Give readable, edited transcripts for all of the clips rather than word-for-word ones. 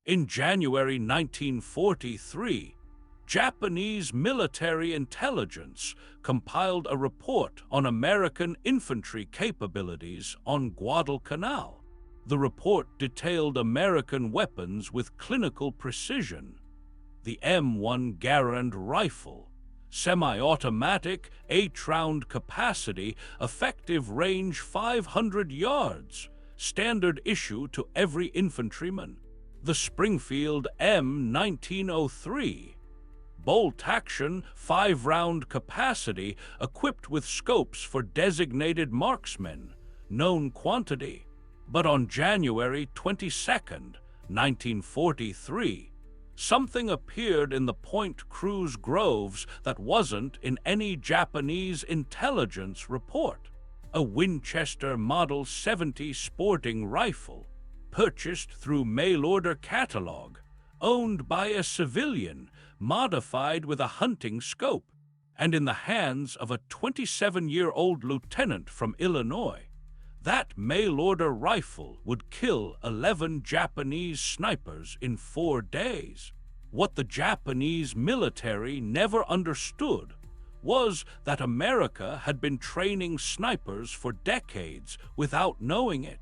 In January 1943, Japanese military intelligence compiled a report on American infantry capabilities on Guadalcanal. The report detailed American weapons with clinical precision. The M1 Garand rifle, semi-automatic, 8-round capacity, effective range 500 yards, standard issue to every infantryman. The Springfield M1903, bolt-action, 5-round capacity, equipped with scopes for designated marksmen, known quantity. But on January 22, 1943, something appeared in the Point Cruz groves that wasn't in any Japanese intelligence report. A Winchester Model 70 sporting rifle, purchased through mail-order catalog, owned by a civilian, modified with a hunting scope, and in the hands of a 27-year-old lieutenant from Illinois. That mail-order rifle would kill 11 Japanese snipers in 4 days. What the Japanese military never understood was that America had been training snipers for decades without knowing it.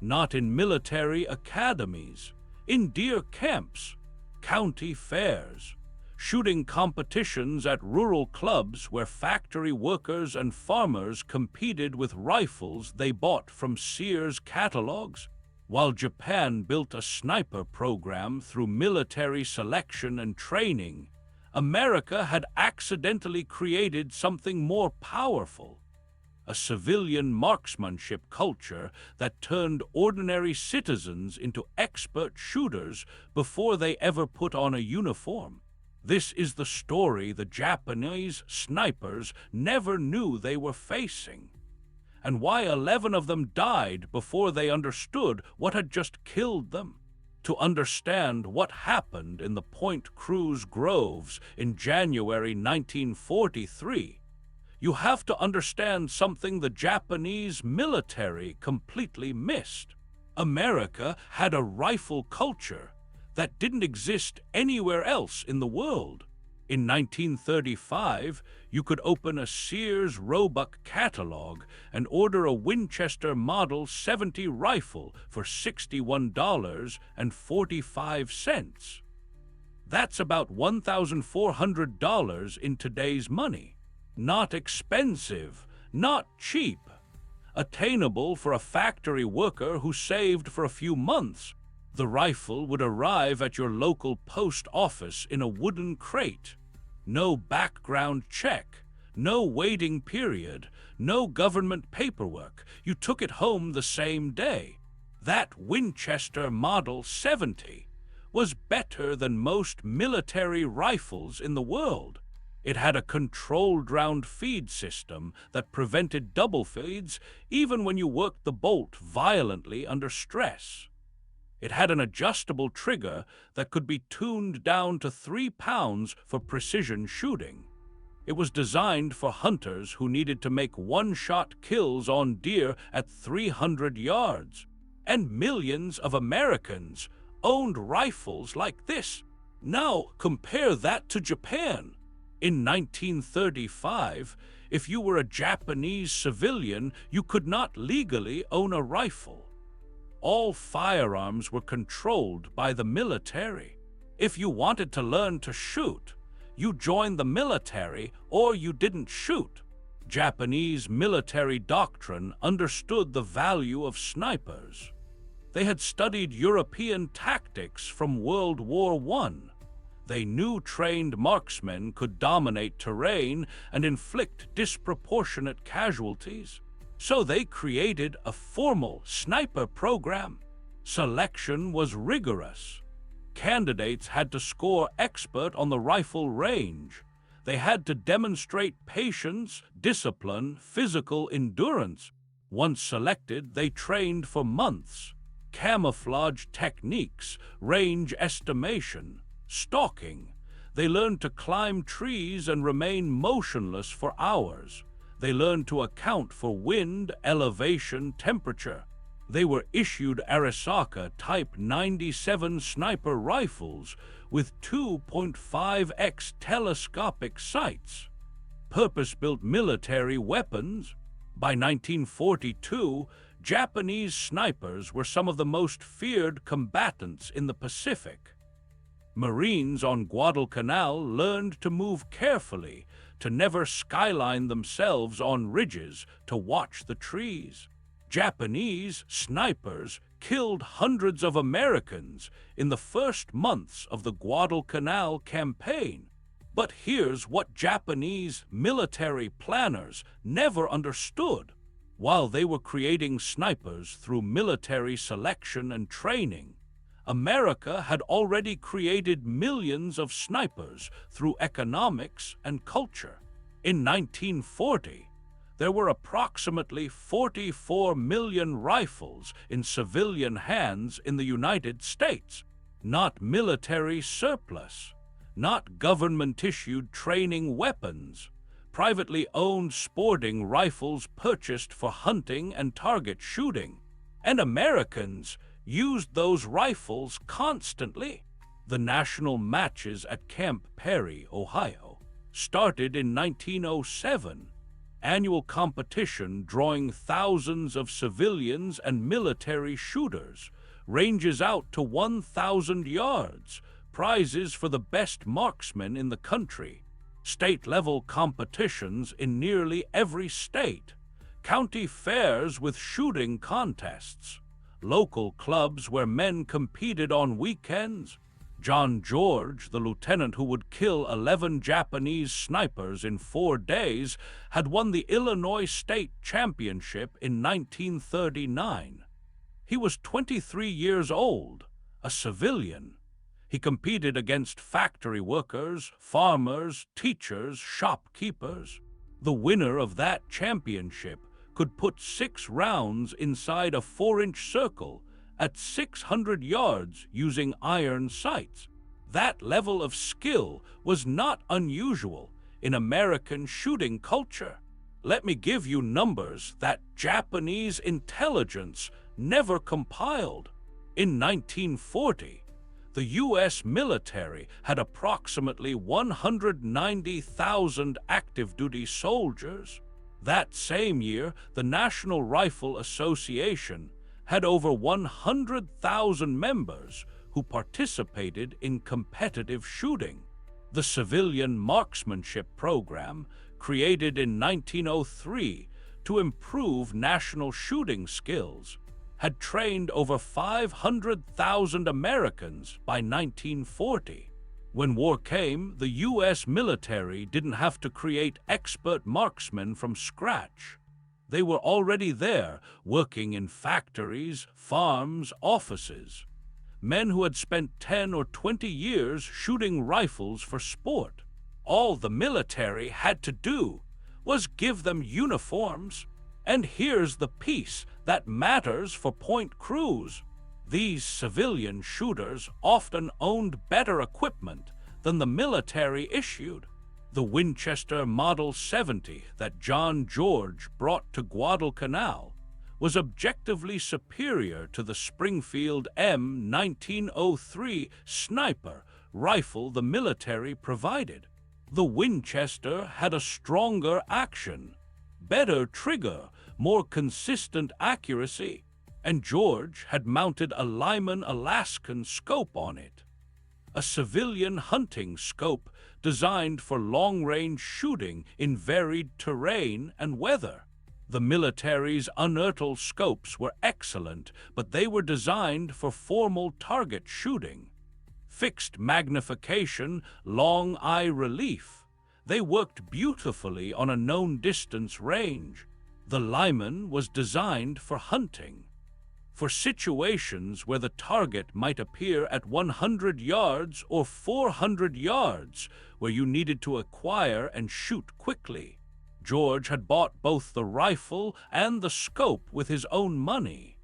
Not in military academies, in deer camps, county fairs, shooting competitions at rural clubs where factory workers and farmers competed with rifles they bought from Sears catalogs. While Japan built a sniper program through military selection and training, America had accidentally created something more powerful, a civilian marksmanship culture that turned ordinary citizens into expert shooters before they ever put on a uniform. This is the story the Japanese snipers never knew they were facing, and why 11 of them died before they understood what had just killed them. To understand what happened in the Point Cruz groves in January 1943, you have to understand something the Japanese military completely missed. America had a rifle culture that didn't exist anywhere else in the world. In 1935, you could open a Sears Roebuck catalog and order a Winchester Model 70 rifle for $61.45. That's about $1,400 in today's money. Not expensive, not cheap. Attainable for a factory worker who saved for a few months. The rifle would arrive at your local post office in a wooden crate. No background check, no waiting period, no government paperwork. You took it home the same day. That Winchester Model 70 was better than most military rifles in the world. It had a controlled round feed system that prevented double feeds even when you worked the bolt violently under stress. It had an adjustable trigger that could be tuned down to 3 pounds for precision shooting. It was designed for hunters who needed to make one-shot kills on deer at 300 yards. And millions of Americans owned rifles like this. Now compare that to Japan. In 1935, if you were a Japanese civilian, you could not legally own a rifle. All firearms were controlled by the military. If you wanted to learn to shoot, you joined the military or you didn't shoot. Japanese military doctrine understood the value of snipers. They had studied European tactics from World War I. They knew trained marksmen could dominate terrain and inflict disproportionate casualties. So they created a formal sniper program. Selection was rigorous. Candidates had to score expert on the rifle range. They had to demonstrate patience, discipline, physical endurance. Once selected, they trained for months. Camouflage techniques, range estimation, stalking. They learned to climb trees and remain motionless for hours. They learned to account for wind, elevation, temperature. They were issued Arisaka Type 97 sniper rifles with 2.5x telescopic sights, purpose-built military weapons. By 1942, Japanese snipers were some of the most feared combatants in the Pacific. Marines on Guadalcanal learned to move carefully, to never skyline themselves on ridges to watch the trees. Japanese snipers killed hundreds of Americans in the first months of the Guadalcanal campaign. But here's what Japanese military planners never understood. While they were creating snipers through military selection and training, America had already created millions of snipers through economics and culture. In 1940, there were approximately 44 million rifles in civilian hands in the United States, not military surplus. Not government-issued training weapons, privately owned sporting rifles purchased for hunting and target shooting, and Americans used those rifles constantly. The national matches at Camp Perry, Ohio, started in 1907, annual competition drawing thousands of civilians and military shooters, ranges out to 1,000 yards, prizes for the best marksmen in the country, state-level competitions in nearly every state, county fairs with shooting contests, local clubs where men competed on weekends. John George, the lieutenant who would kill 11 Japanese snipers in 4 days, had won the Illinois State Championship in 1939. He was 23 years old, a civilian. He competed against factory workers, farmers, teachers, shopkeepers. The winner of that championship could put 6 rounds inside a 4-inch circle at 600 yards using iron sights. That level of skill was not unusual in American shooting culture. Let me give you numbers that Japanese intelligence never compiled. In 1940, the U.S. military had approximately 190,000 active-duty soldiers. That same year, the National Rifle Association had over 100,000 members who participated in competitive shooting. The Civilian Marksmanship Program, created in 1903 to improve national shooting skills, had trained over 500,000 Americans by 1940. When war came, the U.S. military didn't have to create expert marksmen from scratch. They were already there, working in factories, farms, offices. Men who had spent 10 or 20 years shooting rifles for sport. All the military had to do was give them uniforms. And here's the piece that matters for point crews. These civilian shooters often owned better equipment than the military issued. The Winchester Model 70 that John George brought to Guadalcanal was objectively superior to the Springfield M1903 sniper rifle the military provided. The Winchester had a stronger action, better trigger, more consistent accuracy, and George had mounted a Lyman Alaskan scope on it, a civilian hunting scope designed for long-range shooting in varied terrain and weather. The military's unertl scopes were excellent, but they were designed for formal target shooting. Fixed magnification, long eye relief. They worked beautifully on a known distance range. The Lyman was designed for hunting, for situations where the target might appear at 100 yards or 400 yards, where you needed to acquire and shoot quickly. George had bought both the rifle and the scope with his own money.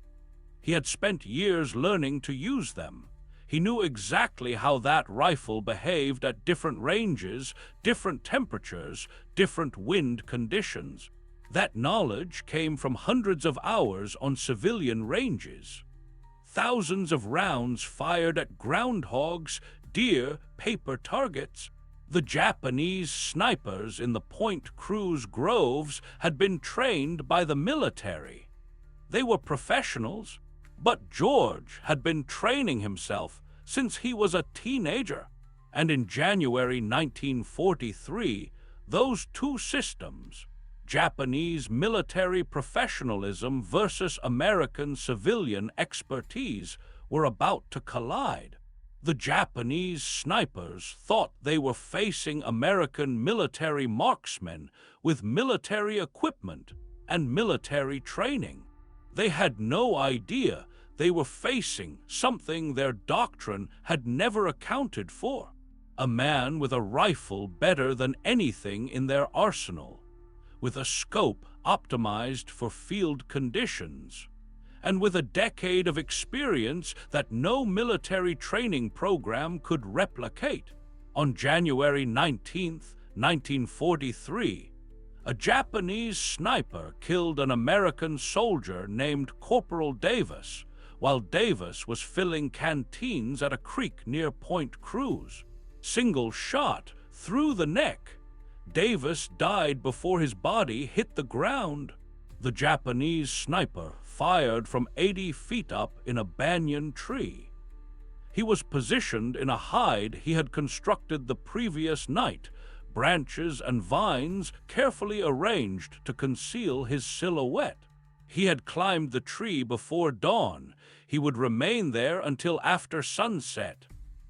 He had spent years learning to use them. He knew exactly how that rifle behaved at different ranges, different temperatures, different wind conditions. That knowledge came from hundreds of hours on civilian ranges. Thousands of rounds fired at groundhogs, deer, paper targets. The Japanese snipers in the Point Cruz groves had been trained by the military. They were professionals, but George had been training himself since he was a teenager. And in January 1943, those two systems, Japanese military professionalism versus American civilian expertise, were about to collide. The Japanese snipers thought they were facing American military marksmen with military equipment and military training. They had no idea they were facing something their doctrine had never accounted for: a man with a rifle better than anything in their arsenal, with a scope optimized for field conditions, and with a decade of experience that no military training program could replicate. On January 19, 1943, a Japanese sniper killed an American soldier named Corporal Davis while Davis was filling canteens at a creek near Point Cruz. Single shot through the neck. Davis died before his body hit the ground. The Japanese sniper fired from 80 feet up in a banyan tree. He was positioned in a hide he had constructed the previous night, branches and vines carefully arranged to conceal his silhouette. He had climbed the tree before dawn. He would remain there until after sunset.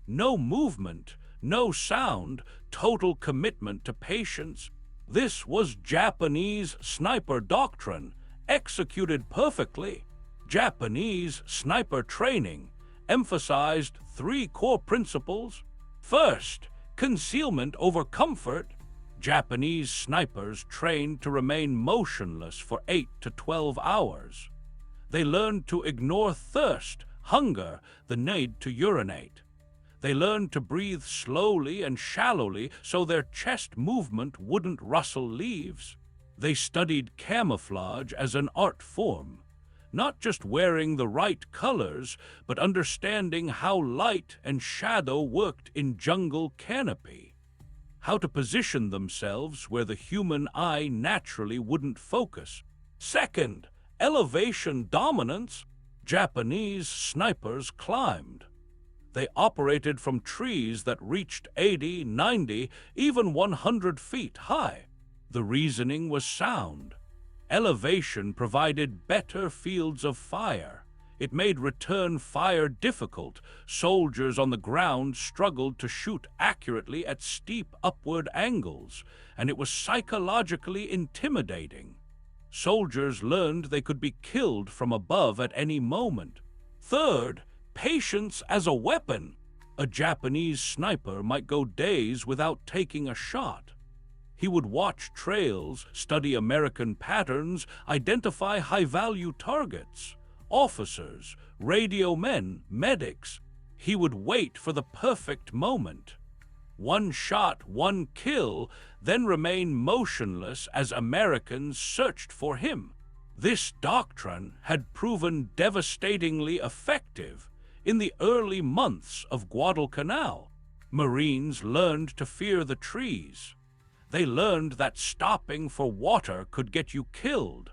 No movement, no sound, total commitment to patience. This was Japanese sniper doctrine, executed perfectly. Japanese sniper training emphasized three core principles. First, concealment over comfort. Japanese snipers trained to remain motionless for 8 to 12 hours. They learned to ignore thirst, hunger, the need to urinate. They learned to breathe slowly and shallowly so their chest movement wouldn't rustle leaves. They studied camouflage as an art form, not just wearing the right colors, but understanding how light and shadow worked in jungle canopy, how to position themselves where the human eye naturally wouldn't focus. Second, elevation dominance. Japanese snipers climbed. They operated from trees that reached 80, 90, even 100 feet high. The reasoning was sound. Elevation provided better fields of fire. It made return fire difficult. Soldiers on the ground struggled to shoot accurately at steep upward angles, and it was psychologically intimidating. Soldiers learned they could be killed from above at any moment. Third, patience as a weapon. A Japanese sniper might go days without taking a shot. He would watch trails, study American patterns, identify high-value targets, officers, radio men, medics. He would wait for the perfect moment. One shot, one kill, then remain motionless as Americans searched for him. This doctrine had proven devastatingly effective in the early months of Guadalcanal. Marines learned to fear the trees. They learned that stopping for water could get you killed.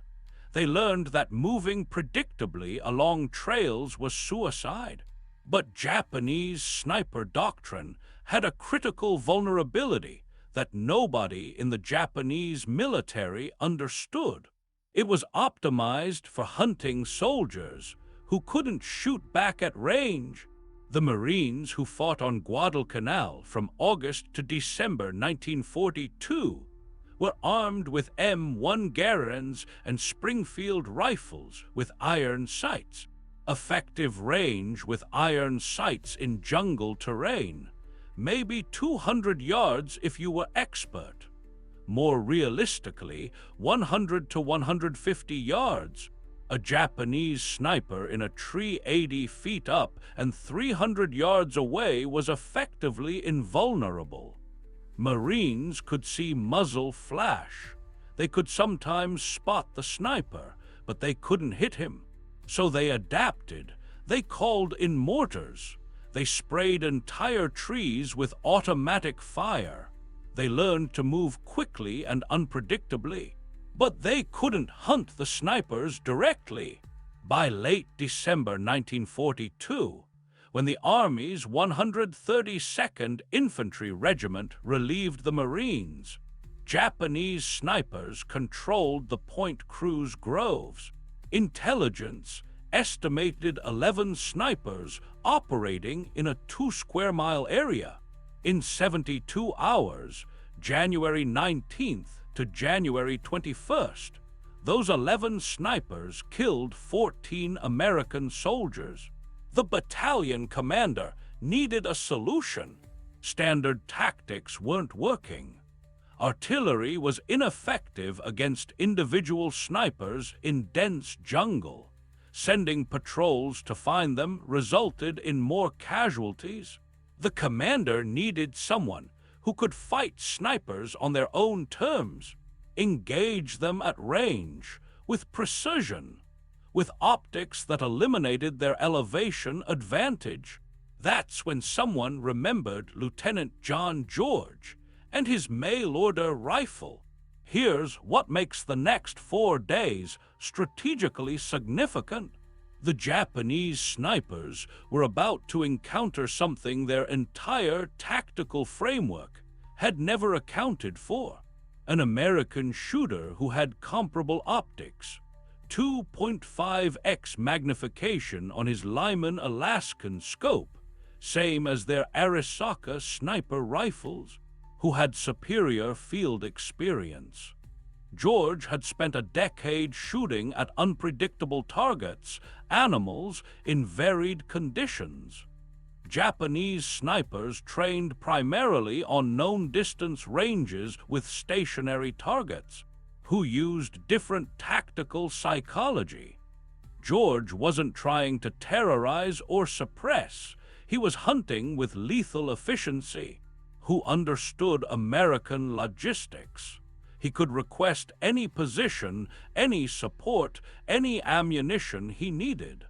They learned that moving predictably along trails was suicide. But Japanese sniper doctrine had a critical vulnerability that nobody in the Japanese military understood. It was optimized for hunting soldiers who couldn't shoot back at range. The Marines who fought on Guadalcanal from August to December 1942 were armed with M1 Garands and Springfield rifles with iron sights. Effective range with iron sights in jungle terrain, maybe 200 yards if you were expert. More realistically, 100 to 150 yards. A Japanese sniper in a tree 80 feet up and 300 yards away was effectively invulnerable. Marines could see muzzle flash. They could sometimes spot the sniper, but they couldn't hit him. So they adapted. They called in mortars. They sprayed entire trees with automatic fire. They learned to move quickly and unpredictably. But they couldn't hunt the snipers directly. By late December 1942, when the Army's 132nd Infantry Regiment relieved the Marines, Japanese snipers controlled the Point Cruz groves. Intelligence estimated 11 snipers operating in a 2-square-mile area. In 72 hours, January 19th to January 21st, those 11 snipers killed 14 American soldiers. The battalion commander needed a solution. Standard tactics weren't working. Artillery was ineffective against individual snipers in dense jungle. Sending patrols to find them resulted in more casualties. The commander needed someone who could fight snipers on their own terms, engage them at range, with precision, with optics that eliminated their elevation advantage. That's when someone remembered Lieutenant John George and his mail-order rifle. Here's what makes the next 4 days strategically significant. The Japanese snipers were about to encounter something their entire tactical framework had never accounted for. An American shooter who had comparable optics, 2.5x magnification on his Lyman Alaskan scope, same as their Arisaka sniper rifles, who had superior field experience. George had spent a decade shooting at unpredictable targets, animals in varied conditions. Japanese snipers trained primarily on known distance ranges with stationary targets, who used different tactical psychology. George wasn't trying to terrorize or suppress. He was hunting with lethal efficiency. Who understood American logistics. He could request any position, any support, any ammunition he needed.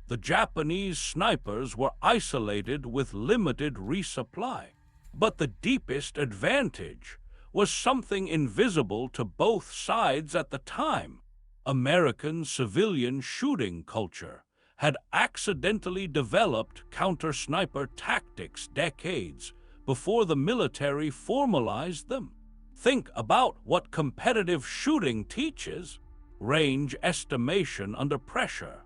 The Japanese snipers were isolated with limited resupply. But the deepest advantage was something invisible to both sides at the time. American civilian shooting culture had accidentally developed counter-sniper tactics decades before the military formalized them. Think about what competitive shooting teaches: range estimation under pressure.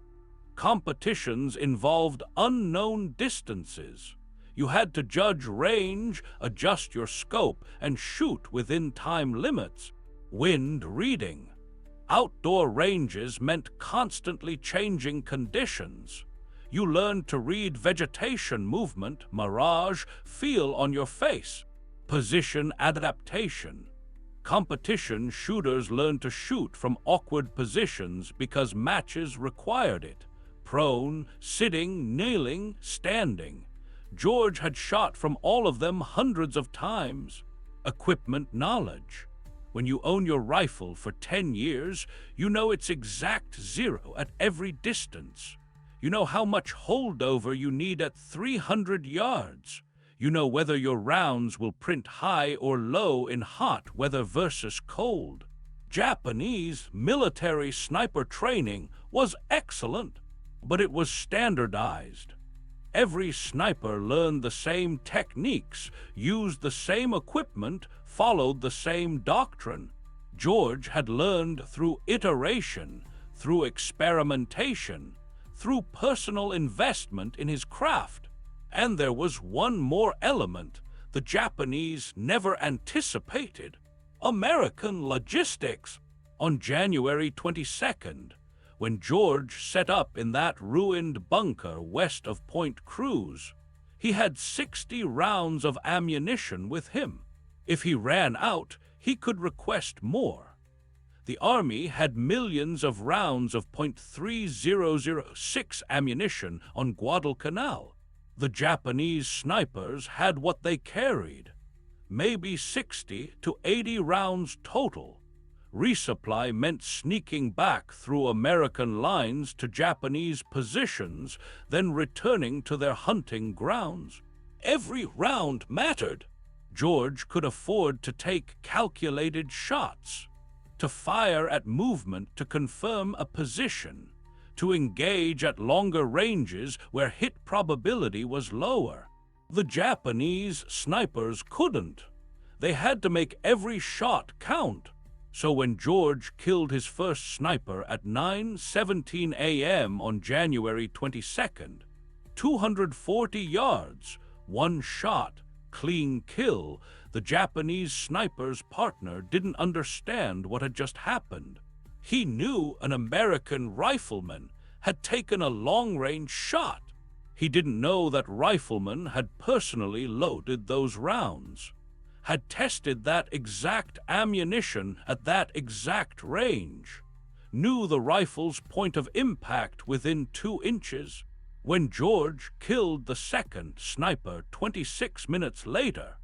Competitions involved unknown distances. You had to judge range, adjust your scope, and shoot within time limits. Wind reading. Outdoor ranges meant constantly changing conditions. You learned to read vegetation movement, mirage, feel on your face, position adaptation. Competition shooters learned to shoot from awkward positions because matches required it. Prone, sitting, kneeling, standing. George had shot from all of them hundreds of times. Equipment knowledge. When you own your rifle for 10 years, you know its exact zero at every distance. You know how much holdover you need at 300 yards. You know whether your rounds will print high or low in hot weather versus cold. Japanese military sniper training was excellent, but it was standardized. Every sniper learned the same techniques, used the same equipment, followed the same doctrine. George had learned through iteration, through experimentation, through personal investment in his craft. And there was one more element the Japanese never anticipated: American logistics. On January 22nd, when George set up in that ruined bunker west of Point Cruz, he had 60 rounds of ammunition with him. If he ran out, he could request more. The Army had millions of rounds of .3006 ammunition on Guadalcanal. The Japanese snipers had what they carried, maybe 60 to 80 rounds total, Resupply meant sneaking back through American lines to Japanese positions, then returning to their hunting grounds. Every round mattered. George could afford to take calculated shots, to fire at movement to confirm a position, to engage at longer ranges where hit probability was lower. The Japanese snipers couldn't. They had to make every shot count. So when George killed his first sniper at 9:17 a.m. on January 22nd, 240 yards, one shot, clean kill, the Japanese sniper's partner didn't understand what had just happened. He knew an American rifleman had taken a long-range shot. He didn't know that rifleman had personally loaded those rounds, had tested that exact ammunition at that exact range, knew the rifle's point of impact within 2 inches. When George killed the second sniper 26 minutes later,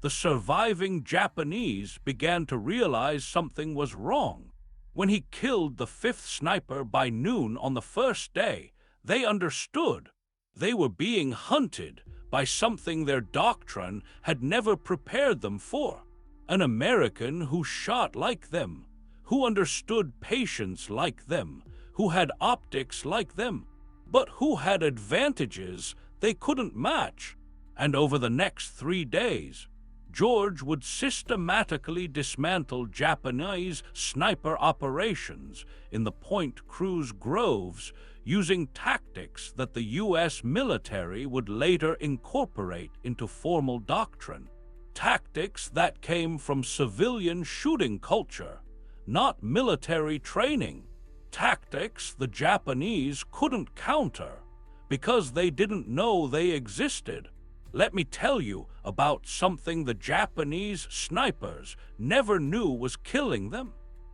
the surviving Japanese began to realize something was wrong. When he killed the fifth sniper by noon on the first day, they understood. They were being hunted by something their doctrine had never prepared them for. An American who shot like them, who understood patience like them, who had optics like them, but who had advantages they couldn't match. And over the next 3 days, George would systematically dismantle Japanese sniper operations in the Point Cruz groves using tactics that the U.S. military would later incorporate into formal doctrine. Tactics that came from civilian shooting culture, not military training. Tactics the Japanese couldn't counter because they didn't know they existed. Let me tell you about something the Japanese snipers never knew was killing them.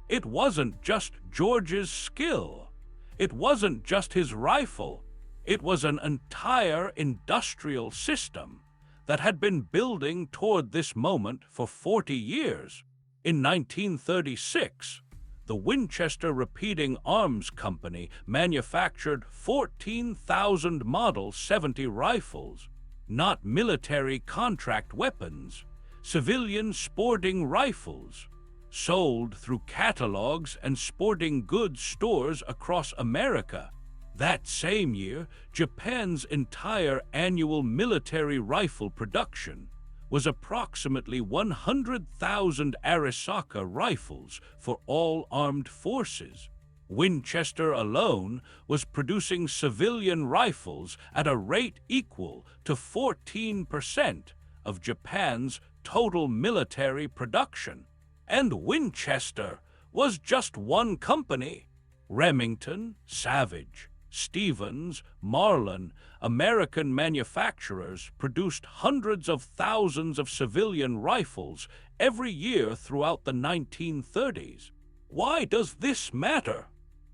It wasn't just George's skill. It wasn't just his rifle. It was an entire industrial system that had been building toward this moment for 40 years. In 1936, the Winchester Repeating Arms Company manufactured 14,000 Model 70 rifles, not military contract weapons, civilian sporting rifles, sold through catalogs and sporting goods stores across America. That same year, Japan's entire annual military rifle production was approximately 100,000 Arisaka rifles for all armed forces. Winchester alone was producing civilian rifles at a rate equal to 14% of Japan's total military production. And Winchester was just one company. Remington, Savage, Stevens, Marlin, American manufacturers produced hundreds of thousands of civilian rifles every year throughout the 1930s. Why does this matter?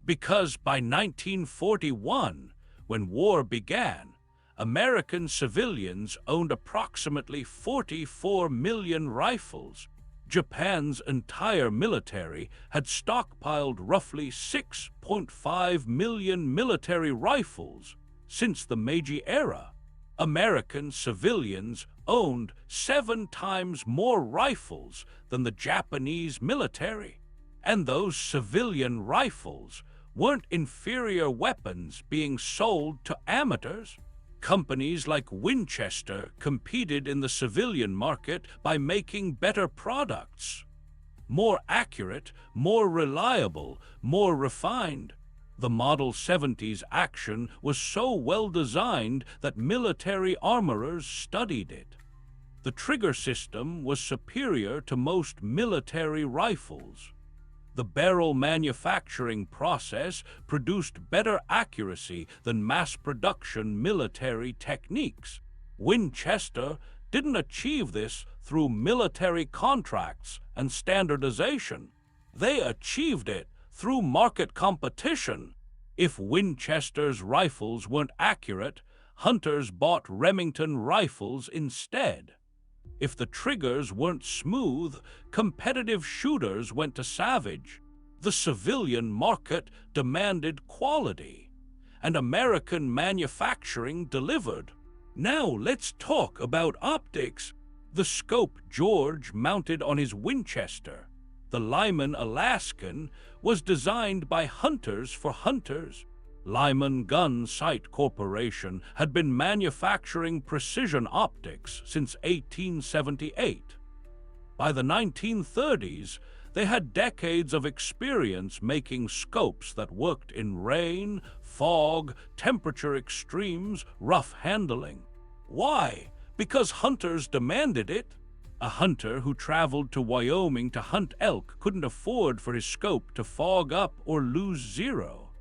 Because by 1941, when war began, American civilians owned approximately 44 million rifles. Japan's entire military had stockpiled roughly 6.5 million military rifles since the Meiji era. American civilians owned 7 times more rifles than the Japanese military. And those civilian rifles weren't inferior weapons being sold to amateurs. Companies like Winchester competed in the civilian market by making better products, more accurate, more reliable, more refined. The Model 70's action was so well designed that military armorers studied it. The trigger system was superior to most military rifles. The barrel manufacturing process produced better accuracy than mass-production military techniques. Winchester didn't achieve this through military contracts and standardization. They achieved it through market competition. If Winchester's rifles weren't accurate, hunters bought Remington rifles instead. If the triggers weren't smooth, competitive shooters went to savage. The civilian market demanded quality, and American manufacturing delivered. Now let's talk about optics. The scope George mounted on his Winchester, the Lyman Alaskan, was designed by hunters for hunters. Lyman Gun Sight Corporation had been manufacturing precision optics since 1878. By the 1930s, they had decades of experience making scopes that worked in rain, fog, temperature extremes, rough handling. Why? Because hunters demanded it. A hunter who traveled to Wyoming to hunt elk couldn't afford for his scope to fog up or lose zero.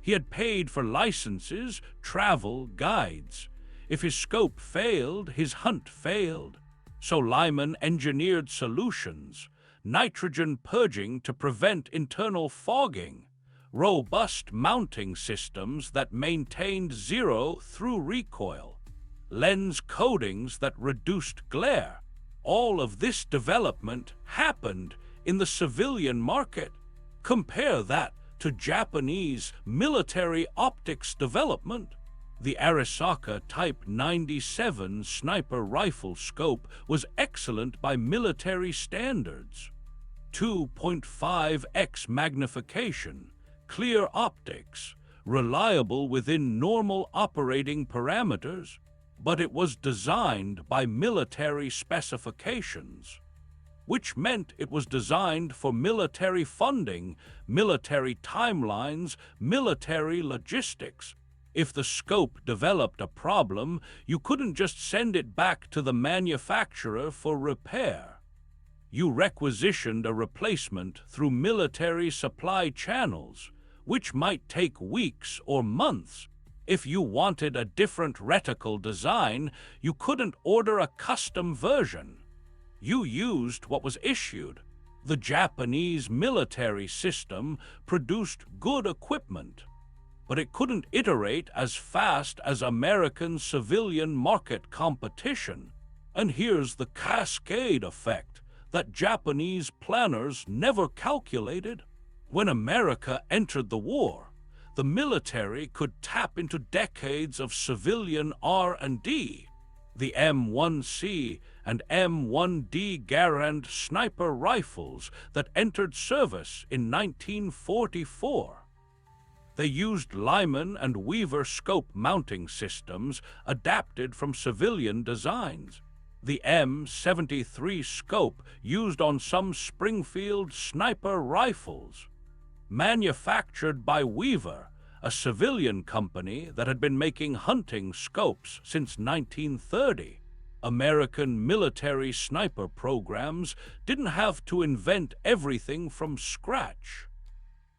He had paid for licenses, travel, guides. If his scope failed, his hunt failed. So Lyman engineered solutions: nitrogen purging to prevent internal fogging, robust mounting systems that maintained zero through recoil, lens coatings that reduced glare. All of this development happened in the civilian market. Compare that to Japanese military optics development. The Arisaka Type 97 sniper rifle scope was excellent by military standards. 2.5x magnification, clear optics, reliable within normal operating parameters, but it was designed by military specifications, which meant it was designed for military funding, military timelines, military logistics. If the scope developed a problem, you couldn't just send it back to the manufacturer for repair. You requisitioned a replacement through military supply channels, which might take weeks or months. If you wanted a different reticle design, you couldn't order a custom version. You used what was issued. The Japanese military system produced good equipment, but it couldn't iterate as fast as American civilian market competition. And here's the cascade effect that Japanese planners never calculated. When America entered the war, the military could tap into decades of civilian R&D. The M1C and M1 Garand sniper rifles that entered service in 1944. They used Lyman and Weaver scope mounting systems adapted from civilian designs. The M73 scope used on some Springfield sniper rifles. Manufactured by Weaver, a civilian company that had been making hunting scopes since 1930. American military sniper programs didn't have to invent everything from scratch.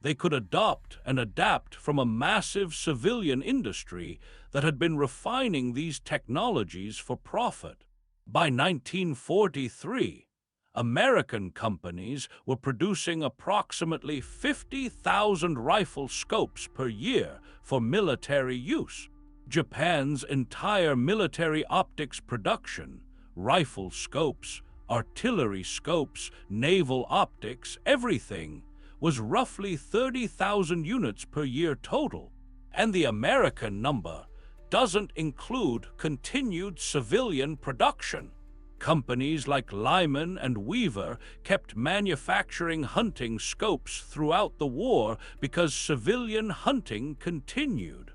They could adopt and adapt from a massive civilian industry that had been refining these technologies for profit. By 1943, American companies were producing approximately 50,000 rifle scopes per year for military use. Japan's entire military optics production, rifle scopes, artillery scopes, naval optics, everything, was roughly 30,000 units per year total, and the American number doesn't include continued civilian production. Companies like Lyman and Weaver kept manufacturing hunting scopes throughout the war because civilian hunting continued.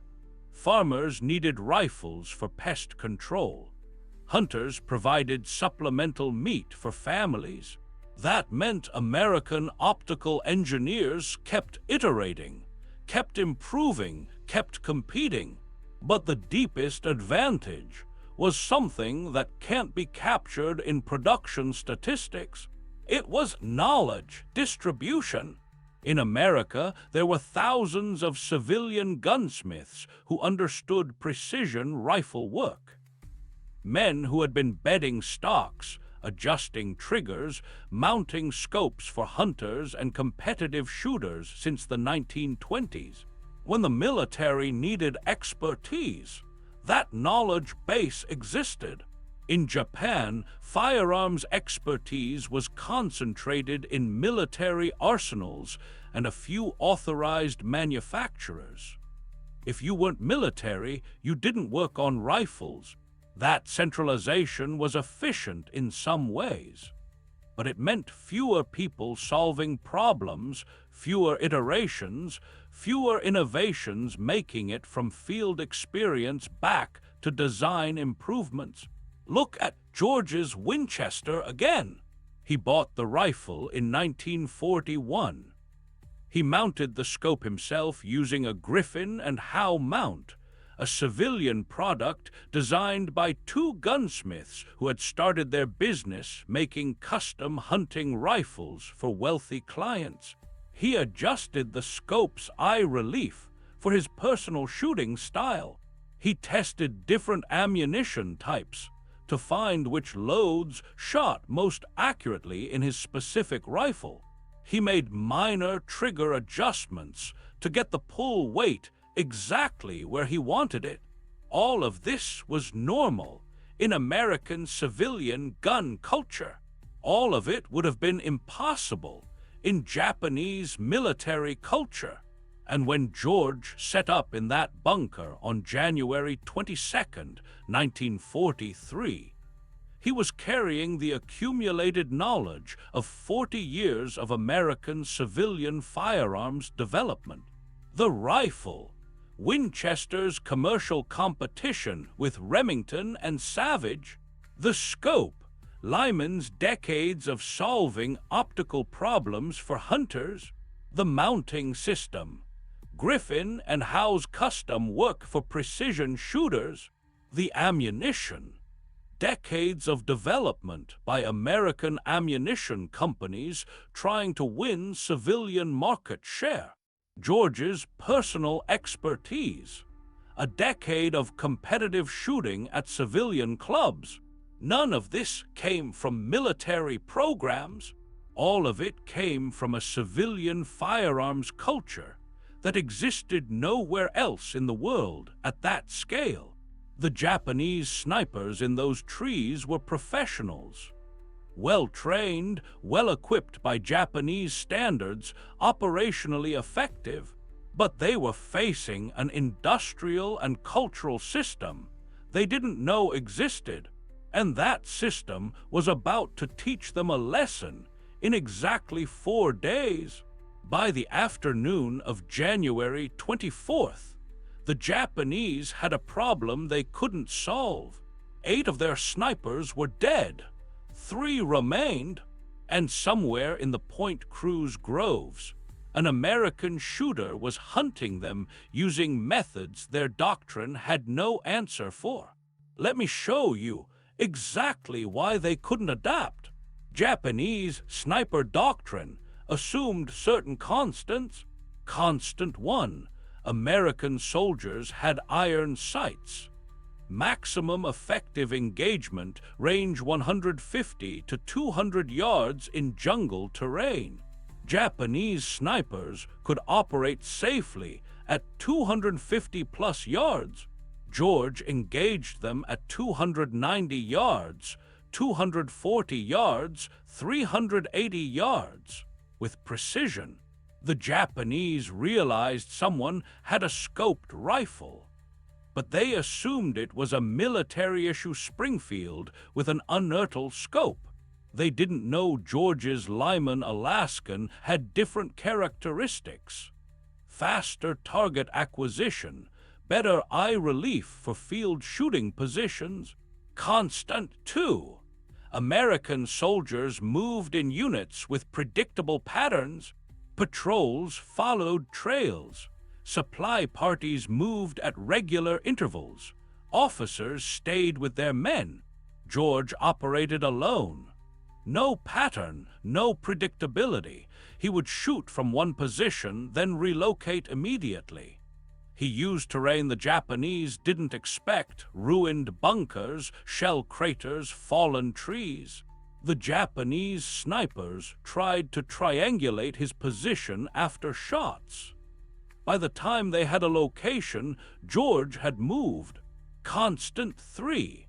Farmers needed rifles for pest control. Hunters provided supplemental meat for families. That meant American optical engineers kept iterating, kept improving, kept competing. But the deepest advantage was something that can't be captured in production statistics. It was knowledge distribution. In America, there were thousands of civilian gunsmiths who understood precision rifle work. Men who had been bedding stocks, adjusting triggers, mounting scopes for hunters and competitive shooters since the 1920s. When the military needed expertise, that knowledge base existed. In Japan, firearms expertise was concentrated in military arsenals and a few authorized manufacturers. If you weren't military, you didn't work on rifles. That centralization was efficient in some ways, but it meant fewer people solving problems, fewer iterations, fewer innovations making it from field experience back to design improvements. Look at George's Winchester again. He bought the rifle in 1941. He mounted the scope himself using a Griffin and Howe mount, a civilian product designed by two gunsmiths who had started their business making custom hunting rifles for wealthy clients. He adjusted the scope's eye relief for his personal shooting style. He tested different ammunition types to find which loads shot most accurately in his specific rifle. He made minor trigger adjustments to get the pull weight exactly where he wanted it. All of this was normal in American civilian gun culture. All of it would have been impossible in Japanese military culture. And when George set up in that bunker on January 22nd, 1943, he was carrying the accumulated knowledge of 40 years of American civilian firearms development. The rifle, Winchester's commercial competition with Remington and Savage, the scope, Lyman's decades of solving optical problems for hunters, the mounting system, Griffin and Howe's custom work for precision shooters, the ammunition, decades of development by American ammunition companies trying to win civilian market share, George's personal expertise, a decade of competitive shooting at civilian clubs. None of this came from military programs. All of it came from a civilian firearms culture that existed nowhere else in the world at that scale. The Japanese snipers in those trees were professionals, well-trained, well-equipped by Japanese standards, operationally effective, but they were facing an industrial and cultural system they didn't know existed, and that system was about to teach them a lesson in exactly 4 days. By the afternoon of January 24th, the Japanese had a problem they couldn't solve. 8 of their snipers were dead, 3 remained, and somewhere in the Point Cruz groves, an American shooter was hunting them using methods their doctrine had no answer for. Let me show you exactly why they couldn't adapt. Japanese sniper doctrine assumed certain constants. Constant 1. American soldiers had iron sights. Maximum effective engagement range 150 to 200 yards in jungle terrain. Japanese snipers could operate safely at 250 plus yards. George engaged them at 290 yards, 240 yards, 380 yards. With precision, the Japanese realized someone had a scoped rifle, but they assumed it was a military-issue Springfield with an unearthed scope. They didn't know George's Lyman Alaskan had different characteristics: faster target acquisition, better eye relief for field shooting positions. Constant 2. American soldiers moved in units with predictable patterns. Patrols followed trails. Supply parties moved at regular intervals. Officers stayed with their men. George operated alone. No pattern, no predictability. He would shoot from one position, then relocate immediately. He used terrain the Japanese didn't expect: ruined bunkers, shell craters, fallen trees. The Japanese snipers tried to triangulate his position after shots. By the time they had a location, George had moved. Constant 3.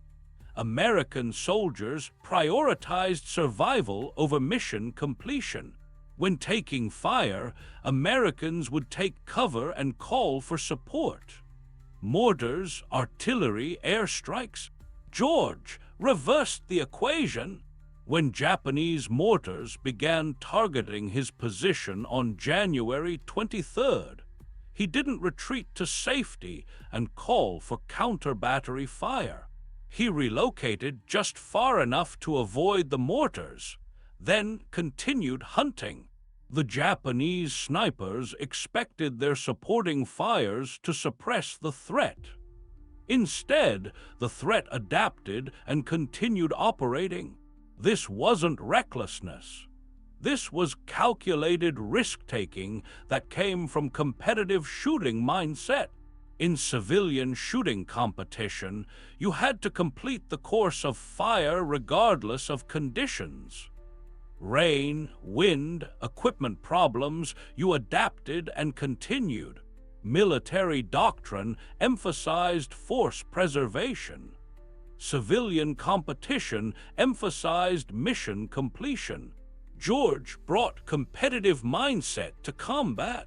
American soldiers prioritized survival over mission completion. When taking fire, Americans would take cover and call for support. Mortars, artillery, airstrikes. George reversed the equation. When Japanese mortars began targeting his position on January 23rd, he didn't retreat to safety and call for counter-battery fire. He relocated just far enough to avoid the mortars, then continued hunting. The Japanese snipers expected their supporting fires to suppress the threat. Instead, the threat adapted and continued operating. This wasn't recklessness. This was calculated risk-taking that came from competitive shooting mindset. In civilian shooting competition, you had to complete the course of fire regardless of conditions. Rain, wind, equipment problems, you adapted and continued. Military doctrine emphasized force preservation. Civilian competition emphasized mission completion. George brought competitive mindset to combat.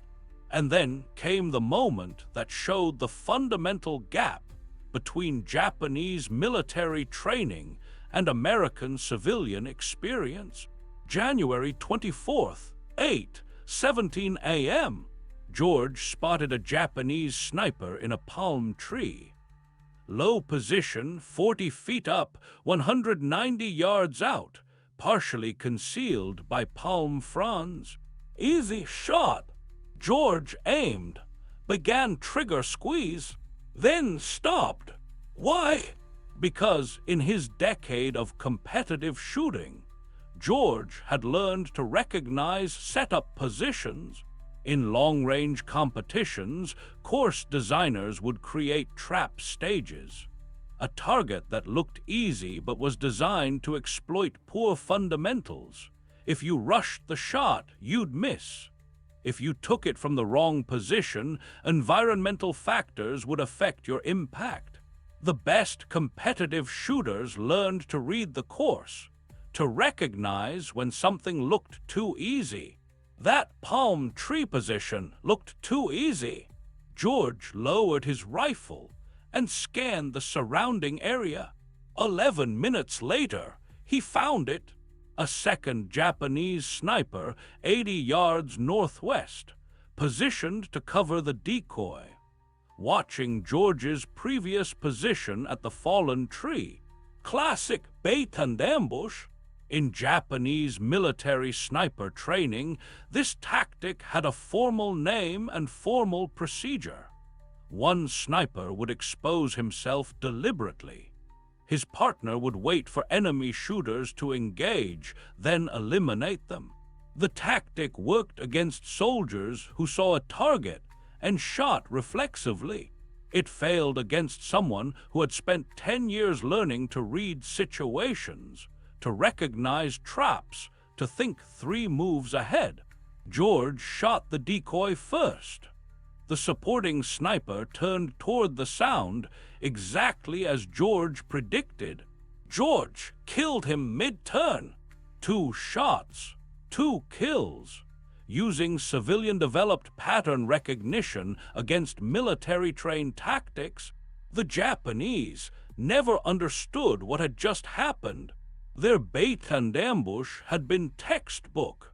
And then came the moment that showed the fundamental gap between Japanese military training and American civilian experience. January 24th, 8:17 a.m., George spotted a Japanese sniper in a palm tree. Low position, 40 feet up, 190 yards out, partially concealed by palm fronds. Easy shot. George aimed, began trigger squeeze, then stopped. Why? Because in his decade of competitive shooting, George had learned to recognize setup positions. In long-range competitions, course designers would create trap stages. A target that looked easy but was designed to exploit poor fundamentals. If you rushed the shot, you'd miss. If you took it from the wrong position, environmental factors would affect your impact. The best competitive shooters learned to read the course, to recognize when something looked too easy. That palm tree position looked too easy. George lowered his rifle and scanned the surrounding area. 11 minutes later, he found it. A second Japanese sniper 80 yards northwest, positioned to cover the decoy. Watching George's previous position at the fallen tree, classic bait and ambush. In Japanese military sniper training, this tactic had a formal name and formal procedure. One sniper would expose himself deliberately. His partner would wait for enemy shooters to engage, then eliminate them. The tactic worked against soldiers who saw a target and shot reflexively. It failed against someone who had spent 10 years learning to read situations, to recognize traps, to think 3 moves ahead. George shot the decoy first. The supporting sniper turned toward the sound exactly as George predicted. George killed him mid-turn. 2 shots, 2 kills. Using civilian-developed pattern recognition against military-trained tactics, the Japanese never understood what had just happened. Their bait and ambush had been textbook,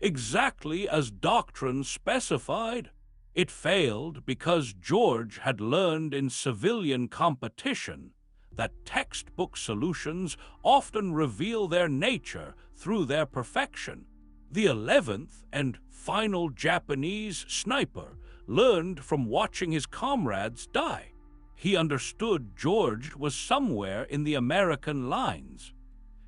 exactly as doctrine specified. It failed because George had learned in civilian competition that textbook solutions often reveal their nature through their perfection. The 11th and final Japanese sniper learned from watching his comrades die. He understood George was somewhere in the American lines.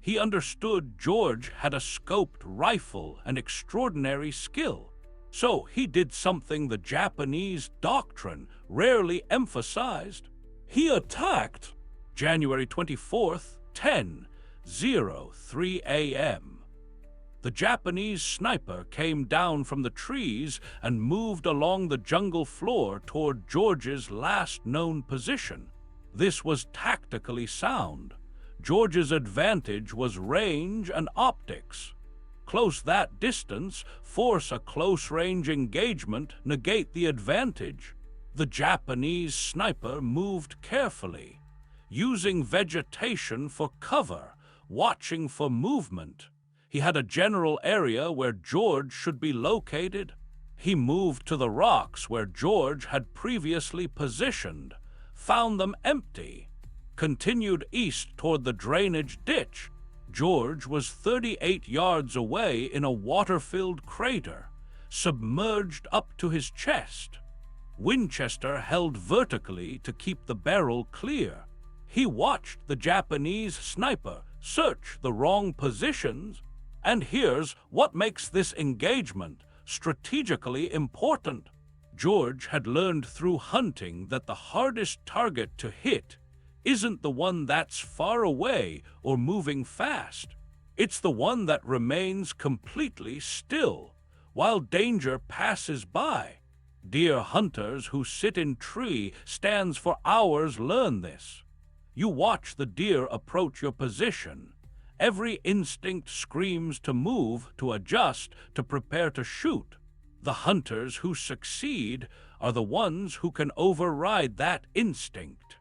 He understood George had a scoped rifle and extraordinary skill. So he did something the Japanese doctrine rarely emphasized. He attacked. January 24th, 10:03 a.m. The Japanese sniper came down from the trees and moved along the jungle floor toward George's last known position. This was tactically sound. George's advantage was range and optics. Close that distance, force a close-range engagement, negate the advantage. The Japanese sniper moved carefully, using vegetation for cover, watching for movement. He had a general area where George should be located. He moved to the rocks where George had previously positioned, found them empty, continued east toward the drainage ditch. George was 38 yards away in a water-filled crater, submerged up to his chest. Winchester held vertically to keep the barrel clear. He watched the Japanese sniper search the wrong positions, and here's what makes this engagement strategically important. George had learned through hunting that the hardest target to hit isn't the one that's far away or moving fast. It's the one that remains completely still while danger passes by. Deer hunters who sit in tree stands for hours learn this. You watch the deer approach your position. Every instinct screams to move, to adjust, to prepare to shoot. The hunters who succeed are the ones who can override that instinct,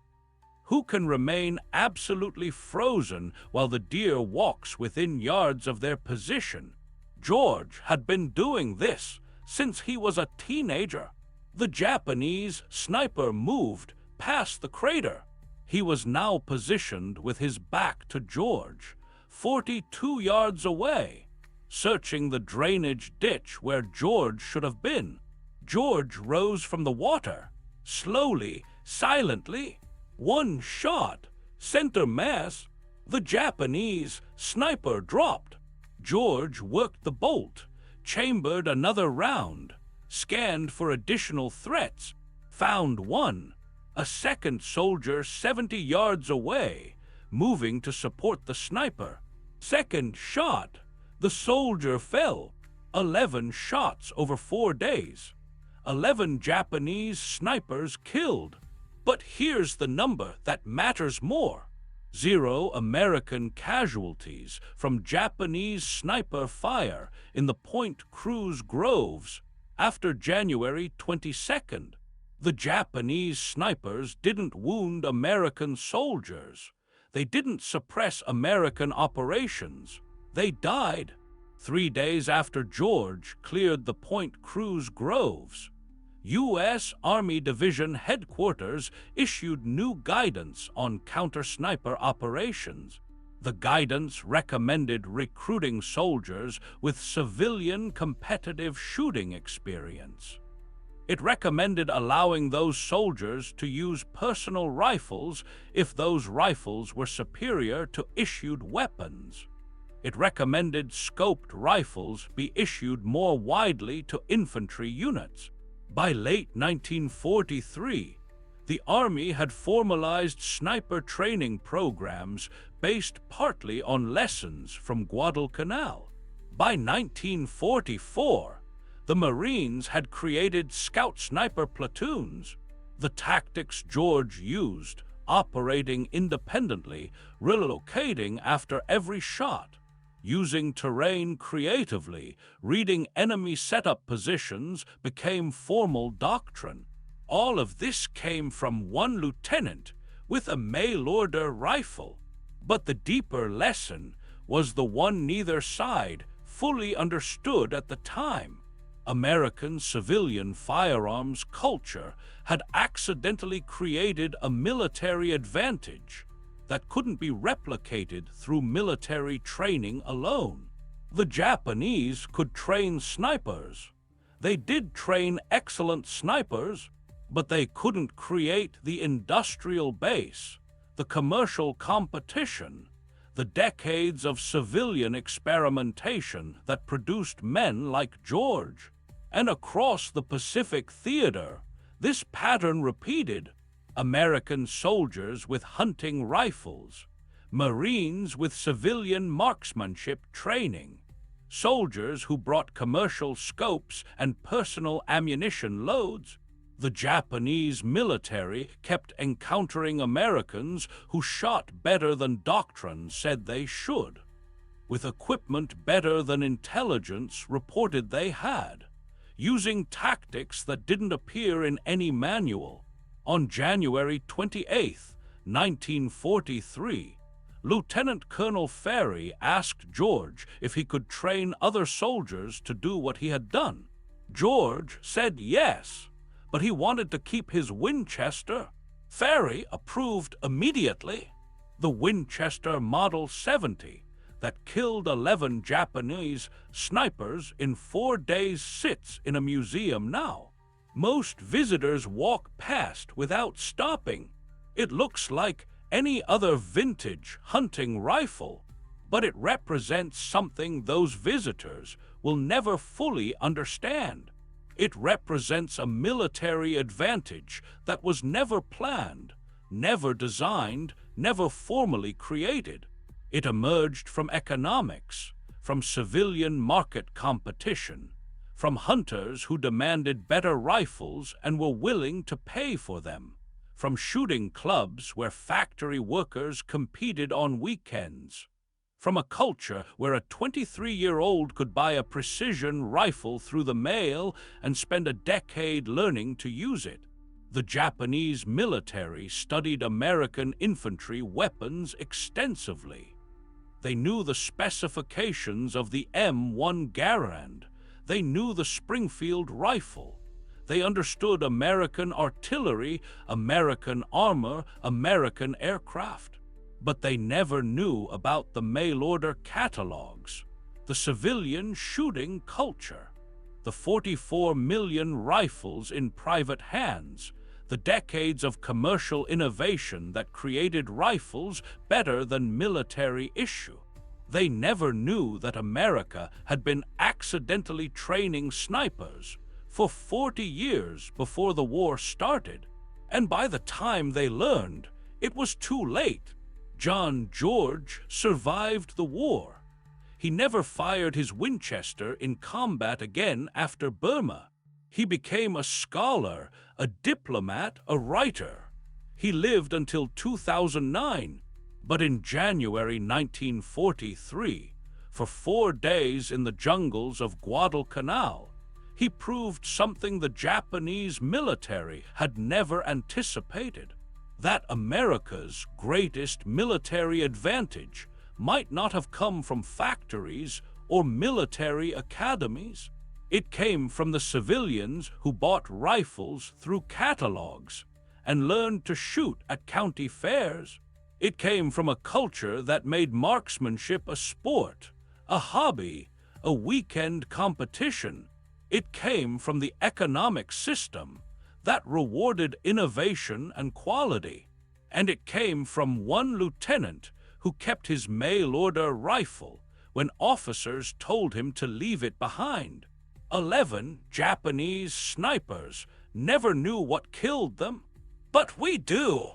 who can remain absolutely frozen while the deer walks within yards of their position. George had been doing this since he was a teenager. The Japanese sniper moved past the crater. He was now positioned with his back to George, 42 yards away, searching the drainage ditch where George should have been. George rose from the water, slowly, silently. One shot, center mass. The Japanese sniper dropped. George worked the bolt, chambered another round, scanned for additional threats, found one, a second soldier 70 yards away, moving to support the sniper. Second shot, the soldier fell. 11 shots over 4 days. 11 Japanese snipers killed. But here's the number that matters more. 0 American casualties from Japanese sniper fire in the Point Cruz groves after January 22nd. The Japanese snipers didn't wound American soldiers. They didn't suppress American operations. They died. 3 days after George cleared the Point Cruz groves, U.S. Army Division Headquarters issued new guidance on counter-sniper operations. The guidance recommended recruiting soldiers with civilian competitive shooting experience. It recommended allowing those soldiers to use personal rifles if those rifles were superior to issued weapons. It recommended scoped rifles be issued more widely to infantry units. By late 1943, the Army had formalized sniper training programs based partly on lessons from Guadalcanal. By 1944, the Marines had created scout sniper platoons. The tactics George used, operating independently, relocating after every shot, using terrain creatively, reading enemy setup positions became formal doctrine. All of this came from one lieutenant with a mail-order rifle. But the deeper lesson was the one neither side fully understood at the time. American civilian firearms culture had accidentally created a military advantage that couldn't be replicated through military training alone. The Japanese could train snipers. They did train excellent snipers, but they couldn't create the industrial base, the commercial competition, the decades of civilian experimentation that produced men like George. And across the Pacific theater, this pattern repeated. American soldiers with hunting rifles, Marines with civilian marksmanship training, soldiers who brought commercial scopes and personal ammunition loads. The Japanese military kept encountering Americans who shot better than doctrine said they should, with equipment better than intelligence reported they had, using tactics that didn't appear in any manual. On January 28, 1943, Lieutenant Colonel Ferry asked George if he could train other soldiers to do what he had done. George said yes, but he wanted to keep his Winchester. Ferry approved immediately. The Winchester Model 70 that killed 11 Japanese snipers in 4 days sits in a museum now. Most visitors walk past without stopping. It looks like any other vintage hunting rifle, but it represents something those visitors will never fully understand. It represents a military advantage that was never planned, never designed, never formally created. It emerged from economics, from civilian market competition, from hunters who demanded better rifles and were willing to pay for them, from shooting clubs where factory workers competed on weekends, from a culture where a 23-year-old could buy a precision rifle through the mail and spend a decade learning to use it. The Japanese military studied American infantry weapons extensively. They knew the specifications of the M1 Garand. They knew the Springfield rifle. They understood American artillery, American armor, American aircraft. But they never knew about the mail-order catalogs, the civilian shooting culture, the 44 million rifles in private hands, the decades of commercial innovation that created rifles better than military issue. They never knew that America had been accidentally training snipers for 40 years before the war started, and by the time they learned, it was too late. John George survived the war. He never fired his Winchester in combat again after Burma. He became a scholar, a diplomat, a writer. He lived until 2009, but in January 1943, for 4 days in the jungles of Guadalcanal, he proved something the Japanese military had never anticipated, that America's greatest military advantage might not have come from factories or military academies. It came from the civilians who bought rifles through catalogs and learned to shoot at county fairs. It came from a culture that made marksmanship a sport, a hobby, a weekend competition. It came from the economic system that rewarded innovation and quality. And it came from one lieutenant who kept his mail-order rifle when officers told him to leave it behind. 11 Japanese snipers never knew what killed them, but we do.